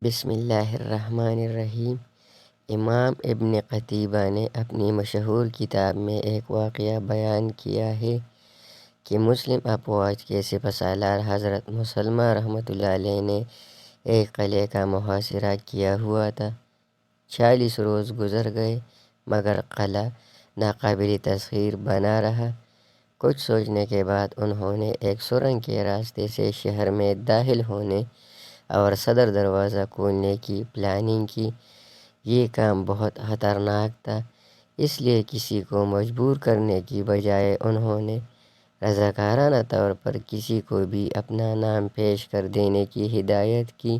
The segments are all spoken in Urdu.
بسم اللہ الرحمن الرحیم۔ امام ابن قتیبہ نے اپنی مشہور کتاب میں ایک واقعہ بیان کیا ہے کہ مسلم افواج کے سپہ سالار حضرت مسلمہ رحمۃ اللہ علیہ نے ایک قلعے کا محاصرہ کیا ہوا تھا۔ 40 روز گزر گئے مگر قلعہ ناقابل تسخیر بنا رہا۔ کچھ سوچنے کے بعد انہوں نے ایک سرنگ کے راستے سے شہر میں داخل ہونے اور صدر دروازہ کھولنے کی پلاننگ کی۔ یہ کام بہت خطرناک تھا، اس لیے کسی کو مجبور کرنے کی بجائے انہوں نے رضاکارانہ طور پر کسی کو بھی اپنا نام پیش کر دینے کی ہدایت کی،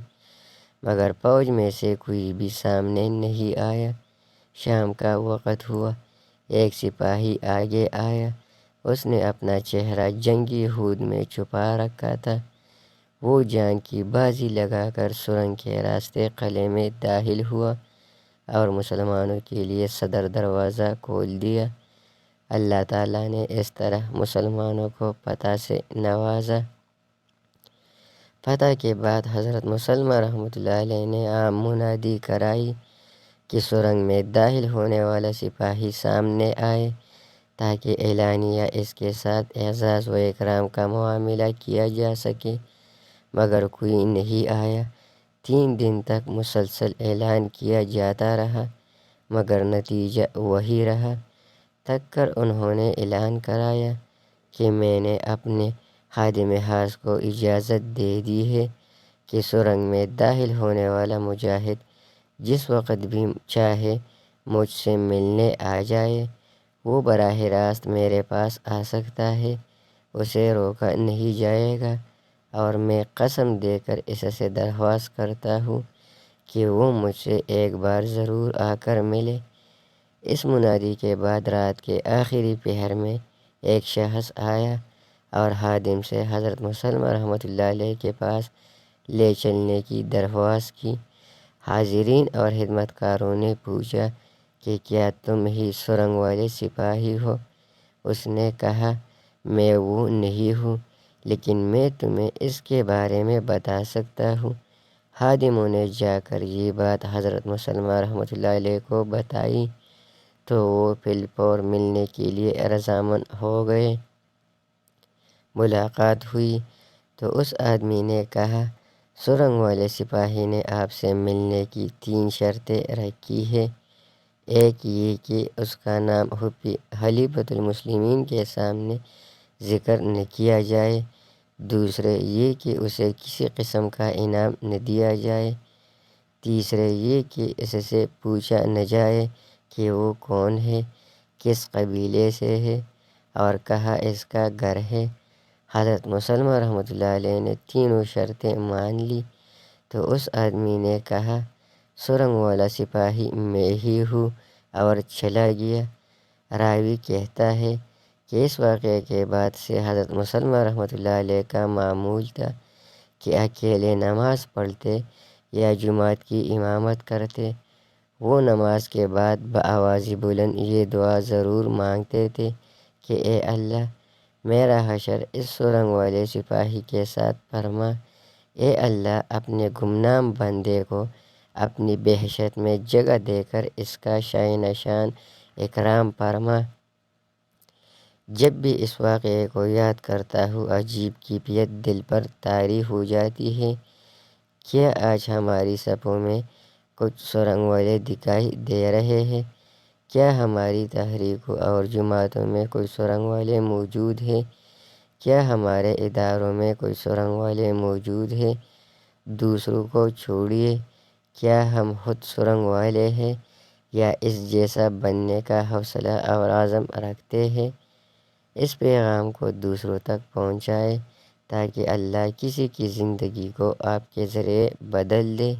مگر فوج میں سے کوئی بھی سامنے نہیں آیا۔ شام کا وقت ہوا، ایک سپاہی آگے آیا۔ اس نے اپنا چہرہ جنگی ہود میں چھپا رکھا تھا۔ وہ جان کی بازی لگا کر سرنگ کے راستے قلعے میں داخل ہوا اور مسلمانوں کے لیے صدر دروازہ کھول دیا۔ اللہ تعالیٰ نے اس طرح مسلمانوں کو فتح سے نوازا۔ فتح کے بعد حضرت مسلمہ رحمۃ اللہ علیہ نے عام منادی کرائی کہ سرنگ میں داخل ہونے والا سپاہی سامنے آئے تاکہ اعلانیہ اس کے ساتھ اعزاز و اکرام کا معاملہ کیا جا سکے، مگر کوئی نہیں آیا۔ 3 دن تک مسلسل اعلان کیا جاتا رہا مگر نتیجہ وہی رہا۔ تھک کر انہوں نے اعلان کرایا کہ میں نے اپنے خادم خاص کو اجازت دے دی ہے کہ سرنگ میں داخل ہونے والا مجاہد جس وقت بھی چاہے مجھ سے ملنے آ جائے۔ وہ براہ راست میرے پاس آ سکتا ہے، اسے روکا نہیں جائے گا، اور میں قسم دے کر اس سے درخواست کرتا ہوں کہ وہ مجھ سے ایک بار ضرور آ کر ملے۔ اس منادی کے بعد رات کے آخری پہر میں ایک شخص آیا اور خادم سے حضرت مسلمہ رحمۃ اللہ علیہ کے پاس لے چلنے کی درخواست کی۔ حاضرین اور خدمت کاروں نے پوچھا کہ کیا تم ہی سرنگ والے سپاہی ہو؟ اس نے کہا میں وہ نہیں ہوں، لیکن میں تمہیں اس کے بارے میں بتا سکتا ہوں۔ خادموں نے جا کر یہ بات حضرت مسلمہ رحمۃ اللہ علیہ کو بتائی تو وہ فی الفور ملنے کے لیے رضامند ہو گئے۔ ملاقات ہوئی تو اس آدمی نے کہا سرنگ والے سپاہی نے آپ سے ملنے کی 3 شرطیں رکھی ہے۔ ایک یہ کہ اس کا نام خلیفۃ المسلمین کے سامنے ذکر نہ کیا جائے، دوسرے یہ کہ اسے کسی قسم کا انعام نہ دیا جائے، تیسرے یہ کہ اس سے پوچھا نہ جائے کہ وہ کون ہے، کس قبیلے سے ہے اور کہاں اس کا گھر ہے۔ حضرت مسلمہ رحمۃ اللہ علیہ نے تینوں شرطیں مان لی تو اس آدمی نے کہا سرنگ والا سپاہی میں ہی ہوں، اور چلا گیا۔ راوی کہتا ہے کہ اس واقعے کے بعد سے حضرت مسلمہ رحمۃ اللہ علیہ کا معمول تھا کہ اکیلے نماز پڑھتے یا جماعت کی امامت کرتے۔ وہ نماز کے بعد بآواز بلند یہ دعا ضرور مانگتے تھے کہ اے اللہ، میرا حشر اس سرنگ والے سپاہی کے ساتھ فرما۔ اے اللہ، اپنے گمنام بندے کو اپنی بحشت میں جگہ دے کر اس کا شائن شان اکرام فرما۔ جب بھی اس واقعے کو یاد کرتا ہوں عجیب کیفیت دل پر طاری ہو جاتی ہے۔ کیا آج ہماری صفوں میں کچھ سرنگ والے دکھائی دے رہے ہیں؟ کیا ہماری تحریکوں اور جماعتوں میں کوئی سرنگ والے موجود ہیں؟ کیا ہمارے اداروں میں کوئی سرنگ والے موجود ہیں؟ دوسروں کو چھوڑیے، کیا ہم خود سرنگ والے ہیں یا اس جیسا بننے کا حوصلہ اور عزم رکھتے ہیں؟ اس پیغام کو دوسروں تک پہنچائیں تاکہ اللہ کسی کی زندگی کو آپ کے ذریعے بدل دے۔